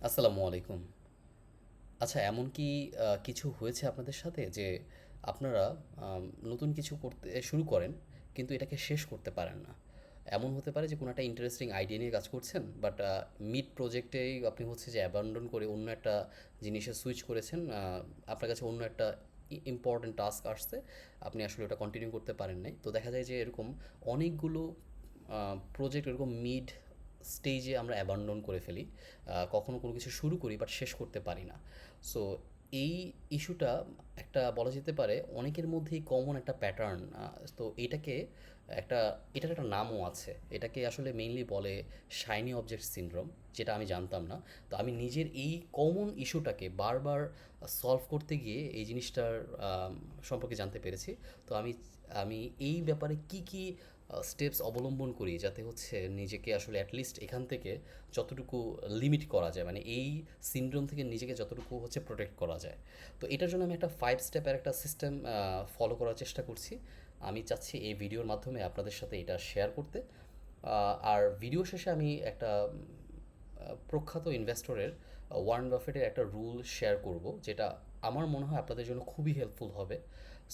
আসসালামু আলাইকুম। আচ্ছা, এমন কি কিছু হয়েছে আপনাদের সাথে যে আপনারা নতুন কিছু করতে শুরু করেন কিন্তু এটাকে শেষ করতে পারেন না? এমন হতে পারে যে কোনো একটা ইন্টারেস্টিং আইডিয়া নিয়ে কাজ করছেন, বাট মিড প্রজেক্টেই আপনি হচ্ছে যে অ্যাবান্ডন করে অন্য একটা জিনিসে সুইচ করেছেন। আপনার কাছে অন্য একটা ইম্পর্টেন্ট টাস্ক আসছে, আপনি আসলে ওটা কন্টিনিউ করতে পারেন নাই। তো দেখা যায় যে এরকম অনেকগুলো প্রজেক্ট এরকম মিড স্টেজে আমরা অ্যাবান্ডন করে ফেলি। কখনো কোনো কিছু শুরু করি বাট শেষ করতে পারি না। সো এই ইস্যুটা একটা বলা যেতে পারে অনেকের মধ্যেই কমন একটা প্যাটার্ন। তো একটা এটার একটা নামও আছে। এটাকে আসলে মেইনলি বলে শাইনি অবজেক্ট সিনড্রোম, যেটা আমি জানতাম না। তো আমি নিজের এই কমন ইস্যুটাকে বারবার সলভ করতে গিয়ে এই জিনিসটার সম্পর্কে জানতে পেরেছি। তো আমি আমি এই ব্যাপারে কি কি স্টেপস অবলম্বন করি যাতে হচ্ছে নিজেকে আসলে অ্যাটলিস্ট এখান থেকে যতটুকু লিমিট করা যায়, মানে এই সিনড্রোম থেকে নিজেকে যতটুকু হচ্ছে প্রোটেক্ট করা যায়। তো এটার জন্য আমি একটা 5 স্টেপের একটা সিস্টেম ফলো করার চেষ্টা করছি। আমি চাচ্ছি এই ভিডিওর মাধ্যমে আপনাদের সাথে এটা শেয়ার করতে। আর ভিডিও শেষে আমি একটা প্রখ্যাত ইনভেস্টরের ওয়ারেন বাফেটের একটা রুল শেয়ার করব, যেটা আমার মনে হয় আপনাদের জন্য খুবই হেল্পফুল হবে।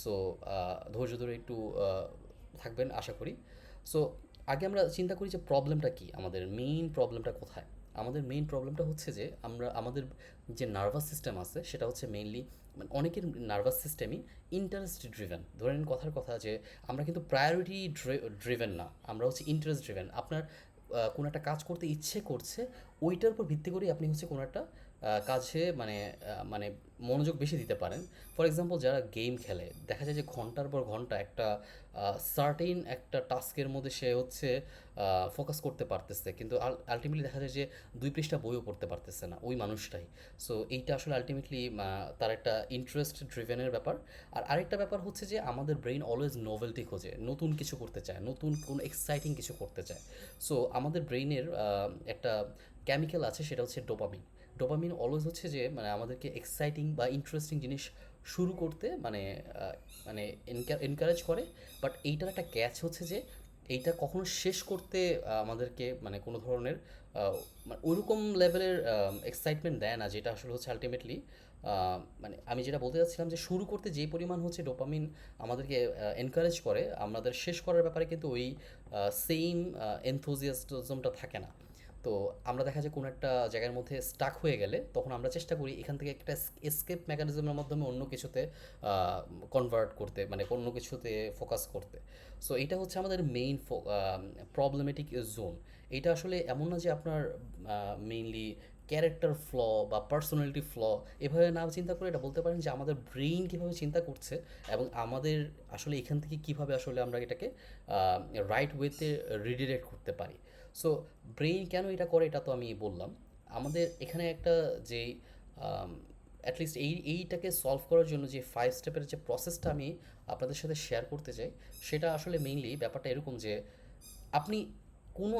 সো ধৈর্য ধরে একটু থাকবেন আশা করি। সো আগে আমরা চিন্তা করি যে প্রবলেমটা কী, আমাদের মেইন প্রবলেমটা কোথায়। আমাদের মেইন প্রবলেমটা হচ্ছে যে আমাদের যে নার্ভাস সিস্টেম আছে সেটা হচ্ছে মেইনলি, মানে অনেকের নার্ভাস সিস্টেমই ইন্টারেস্ট ড্রিভেন। ধরে নিন কথার কথা যে আমরা কিন্তু প্রায়োরিটি ড্রিভেন না, আমরা হচ্ছে ইন্টারেস্ট ড্রিভেন। আপনার কোনো একটা কাজ করতে ইচ্ছে করছে, ওইটার উপর ভিত্তি করেই আপনি হচ্ছে কোনো একটা কাজে মানে মনোযোগ বেশি দিতে পারেন। ফর এক্সাম্পল, যারা গেম খেলে দেখা যায় যে ঘন্টার পর ঘন্টা একটা সার্টেইন একটা টাস্কের মধ্যে সে হচ্ছে ফোকাস করতে পারতেছে, কিন্তু আলটিমেটলি দেখা যায় যে 2 পৃষ্ঠা বইও পড়তে পারতেছে না ওই মানুষটাই। সো এইটা আসলে আলটিমেটলি তার একটা ইন্টারেস্ট ড্রিভেনের ব্যাপার। আর আরেকটা ব্যাপার হচ্ছে যে আমাদের ব্রেইন অলওয়েজ নোভেলটি খোঁজে, নতুন কিছু করতে চায়, নতুন কোনো এক্সাইটিং কিছু করতে চায়। সো আমাদের ব্রেইনের একটা কেমিক্যাল আছে, সেটা হচ্ছে ডোপামিন। ডোপামিন অলওয়েজ হচ্ছে যে মানে আমাদেরকে এক্সাইটিং বা ইন্টারেস্টিং জিনিস শুরু করতে মানে এনকারেজ করে। বাট এইটার একটা ক্যাচ হচ্ছে যে এইটা কখনো শেষ করতে আমাদেরকে মানে কোনো ধরনের মানে ওইরকম লেভেলের এক্সাইটমেন্ট দেয় না, যেটা আসলে হচ্ছে আলটিমেটলি মানে আমি যেটা বলতে চাচ্ছিলাম যে শুরু করতে যে পরিমাণ হচ্ছে ডোপামিন আমাদেরকে এনকারেজ করে, আমাদের শেষ করার ব্যাপারে কিন্তু ওই সেম এনথুজিয়াজমটা থাকে না। তো আমরা দেখা যায় কোনো একটা জায়গার মধ্যে স্টাক হয়ে গেলে তখন আমরা চেষ্টা করি এখান থেকে একটা এসকেপ মেকানিজমের মাধ্যমে অন্য কিছুতে কনভার্ট করতে, মানে অন্য কিছুতে ফোকাস করতে। সো এটা হচ্ছে আমাদের মেইন প্রবলেমেটিক জোন। এটা আসলে এমন না যে আপনার মেইনলি ক্যারেক্টার ফ্ল বা পার্সোনালিটি ফ্ল, এভাবে না চিন্তা করে এটা বলতে পারেন যে আমাদের ব্রেইন কীভাবে চিন্তা করছে এবং আমাদের আসলে এখান থেকে কীভাবে আসলে আমরা এটাকে রাইট ওয়েতে রিডিরেক্ট করতে পারি। সো ব্রেইন কেন এটা করে এটা তো আমি বললাম। আমাদের এখানে একটা যেই অ্যাটলিস্ট এইটাকে সলভ করার জন্য যে 5 স্টেপের যে প্রসেসটা আমি আপনাদের সাথে শেয়ার করতে চাই, সেটা আসলে মেইনলি ব্যাপারটা এরকম যে আপনি কোনো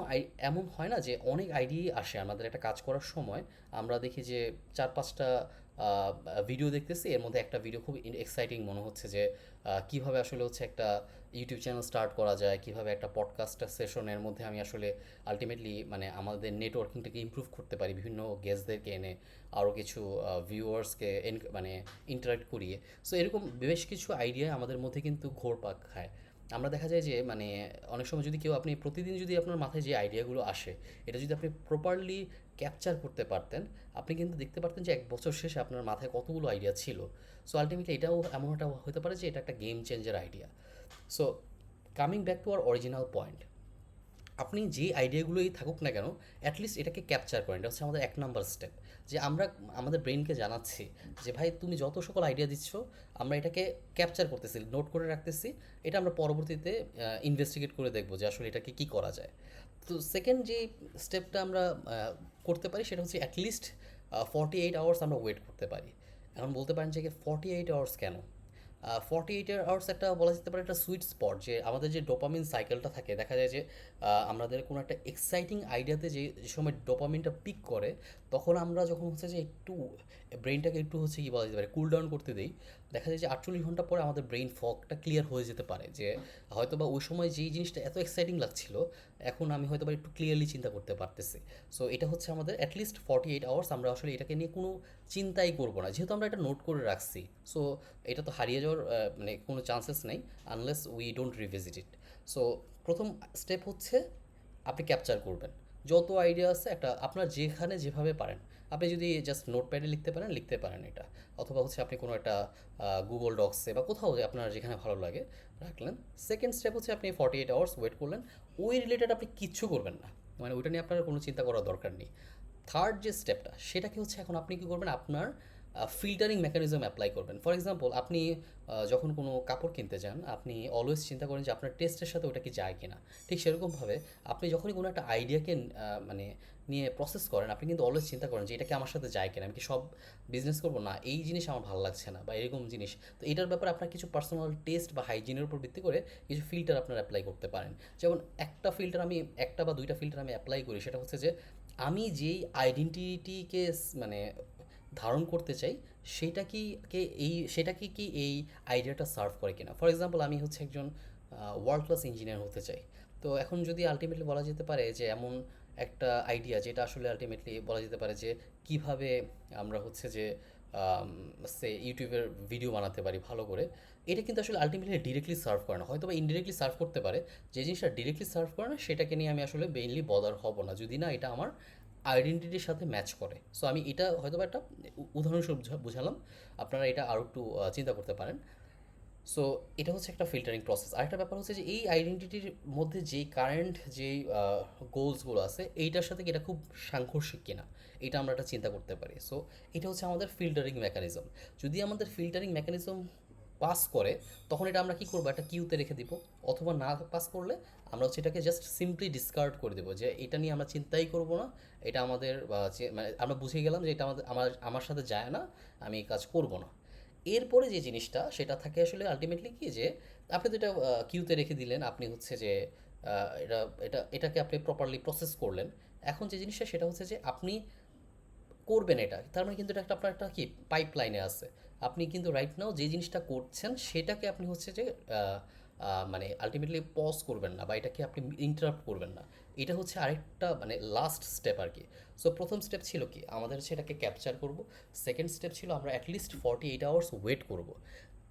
এমন হয় না যে অনেক আইডিয়াই আসে আমাদের একটা কাজ করার সময়। আমরা দেখি যে 4-5টা ভিডিও দেখতেছি, এর মধ্যে একটা ভিডিও খুব এক্সাইটিং মনে হচ্ছে যে কীভাবে আসলে হচ্ছে একটা ইউটিউব চ্যানেল স্টার্ট করা যায়, কীভাবে একটা পডকাস্ট সেশনের মধ্যে আমি আসলে আলটিমেটলি মানে আমাদের নেটওয়ার্কিংটাকে ইমপ্রুভ করতে পারি বিভিন্ন গেস্টদেরকে এনে, আরও কিছু ভিউয়ার্সকে মানে ইন্টারাক্ট করিয়ে। সো এরকম বেশ কিছু আইডিয়া আমাদের মধ্যে কিন্তু ঘোরপাক খায়। আমরা দেখা যায় যে মানে অনেক সময় যদি কেউ আপনি প্রতিদিন যদি আপনার মাথায় যে আইডিয়াগুলো আসে এটা যদি আপনি প্রপারলি ক্যাপচার করতে পারতেন, আপনি কিন্তু দেখতে পারতেন যে 1 বছর শেষে আপনার মাথায় কতগুলো আইডিয়া ছিল। সো আলটিমেটলি এটাও এমন একটা হতে পারে যে এটা একটা game changer idea. So coming back to our original point, আপনি যে আইডিয়াগুলোই থাকুক না কেন অ্যাটলিস্ট এটাকে ক্যাপচার করেন। এটা হচ্ছে আমাদের 1 নম্বর স্টেপ, যে আমরা আমাদের ব্রেনকে জানাচ্ছি যে ভাই তুমি যত সকল আইডিয়া দিচ্ছ আমরা এটাকে ক্যাপচার করতেছি, নোট করে রাখতেছি। এটা আমরা পরবর্তীতে ইনভেস্টিগেট করে দেখবো যে আসলে এটাকে কী করা যায়। তো সেকেন্ড যে স্টেপটা আমরা করতে পারি সেটা হচ্ছে অ্যাটলিস্ট 48 আওয়ার্স আমরা ওয়েট করতে পারি। এখন বলতে পারেন যে 48 আওয়ার্স কেন? 48 আওয়ার্স একটা বলা যেতে পারে একটা সুইট স্পট, যে আমাদের যে ডোপামিন সাইকেলটা থাকে দেখা যায় যে আমাদের কোনো একটা এক্সাইটিং আইডিয়াতে যে সময় ডোপামিনটা পিক করে, তখন আমরা যখন হচ্ছে যে একটু ব্রেনটাকে একটু হচ্ছে কী বলা যেতে পারে কুল ডাউন করতে দিই, দেখা যায় যে 48 ঘন্টা পরে আমাদের ব্রেন ফগটা ক্লিয়ার হয়ে যেতে পারে, যে হয়তো বা ওই সময় যেই জিনিসটা এত এক্সাইটিং লাগছিল এখন আমি হয়তো বা একটু ক্লিয়ারলি চিন্তা করতে পারতেছি। সো এটা হচ্ছে আমাদের অ্যাটলিস্ট 48 আওয়ার্স আমরা আসলে এটাকে নিয়ে কোনো চিন্তাই করবো না, যেহেতু আমরা এটা নোট করে রাখছি। সো এটা তো হারিয়ে যাওয়ার মানে কোনো চান্সেস নেই unless we don't revisit it. So প্রথম স্টেপ হচ্ছে আপনি ক্যাপচার করবেন যত আইডিয়া আছে, একটা আপনার যেখানে যেভাবে পারেন। আপনি যদি জাস্ট নোটপ্যাডে লিখতে পারেন এটা, অথবা হচ্ছে আপনি কোনো একটা গুগল ডক্সে বা কোথাও যে আপনার যেখানে ভালো লাগে রাখলেন। সেকেন্ড স্টেপ হচ্ছে আপনি 48 আওয়ার্স ওয়েট করলেন, ওই রিলেটেড আপনি কিচ্ছু করবেন না, মানে ওইটা নিয়ে আপনার কোনো চিন্তা করার দরকার নেই। থার্ড যে স্টেপটা সেটা কি হচ্ছে, এখন আপনি কী করবেন, আপনার ফিল্টারিং মেকানিজম অ্যাপ্লাই করবেন। ফর এক্সাম্পল, আপনি যখন কোনো কাপড় কিনতে যান, আপনি অলওয়েজ চিন্তা করেন যে আপনার টেস্টের সাথে ওটা কি যায় কিনা। ঠিক সেরকমভাবে আপনি যখনই কোনো একটা আইডিয়াকে মানে নিয়ে প্রসেস করেন, আপনি কিন্তু অলওয়েজ চিন্তা করেন যে এটা কি আমার সাথে যায় কিনা, আমি কি সব বিজনেস করবো না, এই জিনিস আমার ভালো লাগছে না, বা এরকম জিনিস। তো এটার ব্যাপারে আপনার কিছু পার্সোনাল টেস্ট বা হাইজিনের উপর ভিত্তি করে কিছু ফিল্টার আপনারা অ্যাপ্লাই করতে পারেন। যেমন একটা বা দুইটা ফিল্টার আমি অ্যাপ্লাই করি, সেটা হচ্ছে যে আমি যেই আইডেন্টিটিকে মানে ধারণ করতে চাই, সেটা কি সেটাকে কি এই আইডিয়াটা সার্ভ করে কিনা। ফর এক্সাম্পল, আমি হচ্ছে একজন ওয়ার্ল্ড ক্লাস ইঞ্জিনিয়ার হতে চাই। তো এখন যদি আলটিমেটলি বলা যেতে পারে যে এমন একটা আইডিয়া যেটা আসলে আলটিমেটলি বলা যেতে পারে যে কিভাবে আমরা হচ্ছে যে সে ইউটিউবের ভিডিও বানাতে পারি ভালো করে, এটা কিন্তু আসলে আলটিমেটলি ডিরেক্টলি সার্ভ করে না, হয়তো বা ইনডিরেক্টলি সার্ভ করতে পারে। যে জিনিসটা ডিরেক্টলি সার্ভ করে না সেটাকে নিয়ে আমি আসলে মেইনলি বদার হব না, যদি না এটা আমার আইডেন্টিটির সাথে ম্যাচ করে। সো আমি এটা হয়তো বা একটা উদাহরণস্বরূপ বুঝালাম, আপনারা এটা আরও একটু চিন্তা করতে পারেন। সো এটা হচ্ছে একটা ফিল্টারিং প্রসেস। আরেকটা ব্যাপার হচ্ছে যে এই আইডেন্টিটির মধ্যে যেই কারেন্ট যেই গোলসগুলো আছে, এইটার সাথে কি এটা খুব সাংঘর্ষিক কিনা, এটা আমরা একটা চিন্তা করতে পারি। সো এটা হচ্ছে আমাদের ফিল্টারিং মেকানিজম। যদি আমাদের ফিল্টারিং মেকানিজম পাস করে, তখন এটা আমরা কী করবো, একটা কিউতে রেখে দিব। অথবা না পাস করলে আমরা হচ্ছে এটাকে জাস্ট সিম্পলি ডিসকার্ড করে দেবো, যে এটা নিয়ে আমরা চিন্তাই করবো না। এটা আমাদের মানে আমরা বুঝে গেলাম যে এটা আমার সাথে যায় না, আমি এই কাজ করবো না। এরপরে যে জিনিসটা সেটা থাকে আসলে আলটিমেটলি কি, যে আপনি তো এটা কিউতে রেখে দিলেন, আপনি হচ্ছে যে এটাকে আপনি প্রপারলি প্রসেস করলেন। এখন যে জিনিসটা সেটা হচ্ছে যে আপনি করবেন এটা, তার মানে কিন্তু এটা আপনার একটা কি পাইপলাইনে আছে। আপনি কিন্তু রাইট নাও যে জিনিসটা করছেন সেটাকে আপনি হচ্ছে যে মানে আলটিমেটলি পজ করবেন না, বা এটাকে আপনি ইন্টারাপ্ট করবেন না। এটা হচ্ছে আরেকটা মানে লাস্ট স্টেপ আর কি। সো প্রথম স্টেপ ছিল কি, আমাদের হচ্ছে এটাকে ক্যাপচার করব। সেকেন্ড স্টেপ ছিল আমরা অ্যাটলিস্ট 48 আওয়ার্স ওয়েট করব।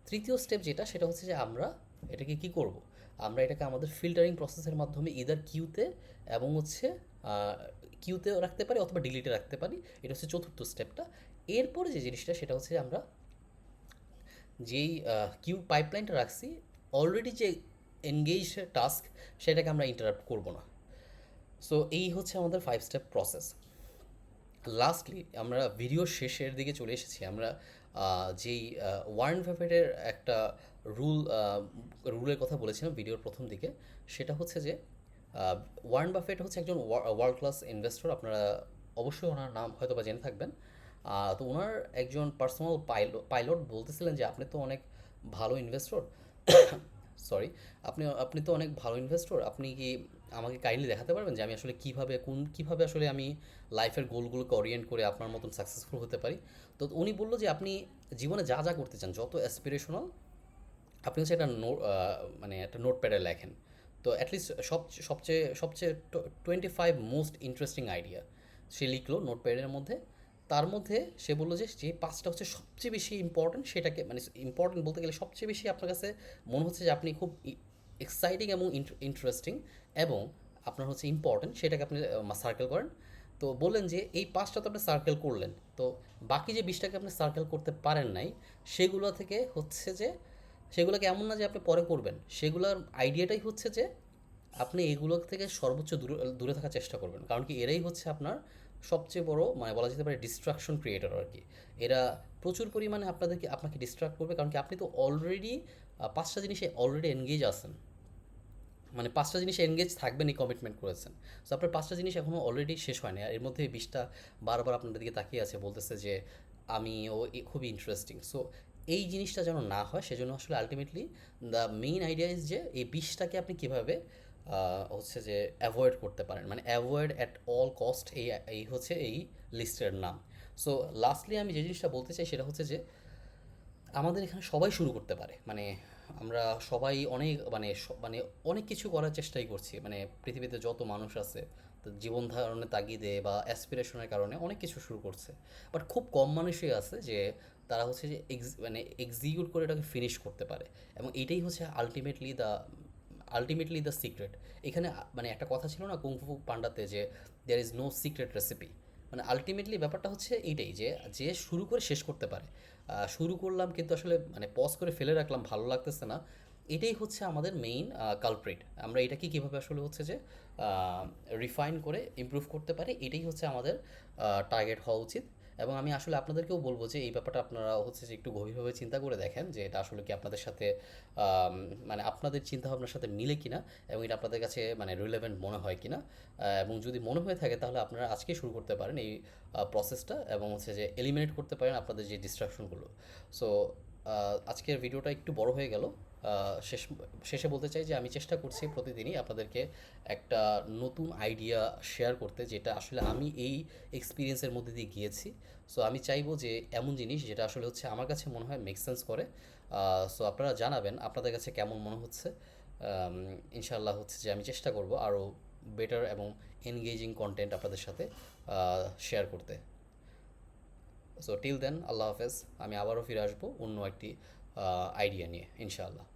তৃতীয় স্টেপ যেটা সেটা হচ্ছে যে আমরা এটাকে কি করব, আমরা এটাকে আমাদের ফিল্টারিং প্রসেসের মাধ্যমে ইদার কিউতে এবং হচ্ছে কিউতেও রাখতে পারি অথবা ডিলিটে রাখতে পারি। এটা হচ্ছে চতুর্থ স্টেপটা। এরপরে যে জিনিসটা সেটা হচ্ছে যে আমরা যেই কিউ পাইপলাইনটা রাখছি, অলরেডি যে এনগেজ টাস্ক, সেটাকে আমরা ইন্টারাপ্ট করব না। সো এই হচ্ছে আমাদের 5 স্টেপ প্রসেস। লাস্টলি আমরা ভিডিওর শেষের দিকে চলে এসেছি। আমরা যেই ওয়ারেন বাফেটের একটা রুলের কথা বলেছিলাম ভিডিওর প্রথম দিকে, সেটা হচ্ছে যে ওয়ারেন বাফেট হচ্ছে একজন ওয়ার্ল্ড ক্লাস ইনভেস্টর। আপনারা অবশ্যই ওনার নাম হয়তো বা জেনে থাকবেন। তো ওনার একজন পার্সোনাল পাইলট বলতেছিলেন যে আপনি তো অনেক ভালো ইনভেস্টর, সরি, আপনি তো অনেক ভালো ইনভেস্টর, আপনি কি আমাকে কাইন্ডলি দেখাতে পারবেন যে আমি আসলে কীভাবে আসলে আমি লাইফের গোলগুলোকে ওরিয়েন্ট করে আপনার মতন সাকসেসফুল হতে পারি। তো উনি বললো যে আপনি জীবনে যা যা করতে চান যত অ্যাসপিরেশনাল, আপনি হচ্ছে একটা মানে একটা নোটপ্যাডে লেখেন। তো অ্যাটলিস্ট সবচেয়ে সবচেয়ে 25 মোস্ট ইন্টারেস্টিং আইডিয়া সে লিখলো নোটপ্যাডের মধ্যে। তার মধ্যে সে বললো যে যে 5টা হচ্ছে সবচেয়ে বেশি ইম্পর্ট্যান্ট, সেটাকে মানে ইম্পর্ট্যান্ট বলতে গেলে সবচেয়ে বেশি আপনার কাছে মনে হচ্ছে যে আপনি খুব এক্সাইটিং এবং ইন্টারেস্টিং এবং আপনার হচ্ছে ইম্পর্ট্যান্ট, সেটাকে আপনি সার্কেল করেন। তো বললেন যে এই 5টা তো আপনি সার্কেল করলেন, তো বাকি যে 20টাকে আপনি সার্কেল করতে পারেন নাই, সেগুলো থেকে হচ্ছে যে সেগুলোকে এমন না যে আপনি পরে করবেন, সেগুলোর আইডিয়াটাই হচ্ছে যে আপনি এগুলো থেকে সর্বোচ্চ দূরে দূরে থাকার চেষ্টা করবেন। কারণ কি এরাই হচ্ছে আপনার সবচেয়ে বড় মানে বলা যেতে পারে ডিস্ট্রাকশন ক্রিয়েটর আর কি। এরা প্রচুর পরিমাণে আপনাকে ডিস্ট্রাক্ট করবে, কারণ কি আপনি তো অলরেডি 5টা জিনিসে অলরেডি এনগেজ আছেন, মানে 5টা জিনিস এনগেজ থাকবেন এই কমিটমেন্ট করেছেন। সো আপনার 5টা জিনিস এখনও অলরেডি শেষ হয়নি, আর এর মধ্যে 20টা বারবার আপনাদের দিকে তাকিয়ে আছে, বলতেছে যে খুবই ইন্টারেস্টিং। সো এই জিনিসটা যেন না হয়, সেজন্য আসলে ultimately the main idea is যে এই 20টাকে আপনি কীভাবে হচ্ছে যে অ্যাভয়েড করতে পারেন, মানে অ্যাভয়েড অ্যাট অল কস্ট, এই হচ্ছে এই লিস্টের নাম। সো লাস্টলি আমি যে জিনিসটা বলতে চাই সেটা হচ্ছে যে আমাদের এখানে সবাই শুরু করতে পারে, মানে আমরা সবাই অনেক মানে অনেক কিছু করার চেষ্টাই করছি, মানে পৃথিবীতে যত মানুষ আছে তো জীবন ধারণের তাগিদে বা অ্যাসপিরেশনের কারণে অনেক কিছু শুরু করছে, বাট খুব কম মানুষই আছে যে তারা হচ্ছে যে মানে এক্সিকিউট করে এটাকে ফিনিশ করতে পারে। এবং এটাই হচ্ছে আলটিমেটলি দ্য সিক্রেট। এখানে মানে একটা কথা ছিল না কুংফু পান্ডাতে, যে there is no secret recipe. মানে আলটিমেটলি ব্যাপারটা হচ্ছে এইটাই, যে যে শুরু করে শেষ করতে পারে। শুরু করলাম কিন্তু আসলে মানে পজ করে ফেলে রাখলাম, ভালো লাগতেছে না, এটাই হচ্ছে আমাদের মেইন কালপ্রিট। আমরা এটাকে কীভাবে আসলে হচ্ছে যে রিফাইন করে ইমপ্রুভ করতে পারি, এটাই হচ্ছে আমাদের টার্গেট হওয়া উচিত। এবং আমি আসলে আপনাদেরকেও বলবো যে এই ব্যাপারটা আপনারা হচ্ছে যে একটু গভীরভাবে চিন্তা করে দেখেন যে এটা আসলে কি আপনাদের সাথে মানে আপনাদের চিন্তাভাবনার সাথে মিলে কিনা, এবং এটা আপনাদের কাছে মানে রিলেভেন্ট মনে হয় কিনা। এবং যদি মনে হয়ে থাকে তাহলে আপনারা আজকেই শুরু করতে পারেন এই প্রসেসটা, এবং হচ্ছে যে এলিমিনেট করতে পারেন আপনাদের যে ডিস্ট্রাকশনগুলো। সো আজকের ভিডিওটা একটু বড় হয়ে গেল। শেষে বলতে চাই যে আমি চেষ্টা করছি প্রতিদিনই আপনাদেরকে একটা নতুন আইডিয়া শেয়ার করতে, যেটা আসলে আমি এই এক্সপিরিয়েন্সের মধ্যে দিয়ে গিয়েছি। সো আমি চাইবো যে এমন জিনিস যেটা আসলে হচ্ছে আমার কাছে মনে হয় মেক সেন্স করে। সো আপনারা জানাবেন আপনাদের কাছে কেমন মনে হচ্ছে। ইনশাল্লাহ হচ্ছে যে আমি চেষ্টা করব আরও বেটার এবং এনগেজিং কন্টেন্ট আপনাদের সাথে শেয়ার করতে। সো টিল দেন, আল্লাহ হাফেজ। আমি আবারও ফিরে আসবো অন্য একটি আইডিয়া নিয়ে, ইনশাআল্লাহ।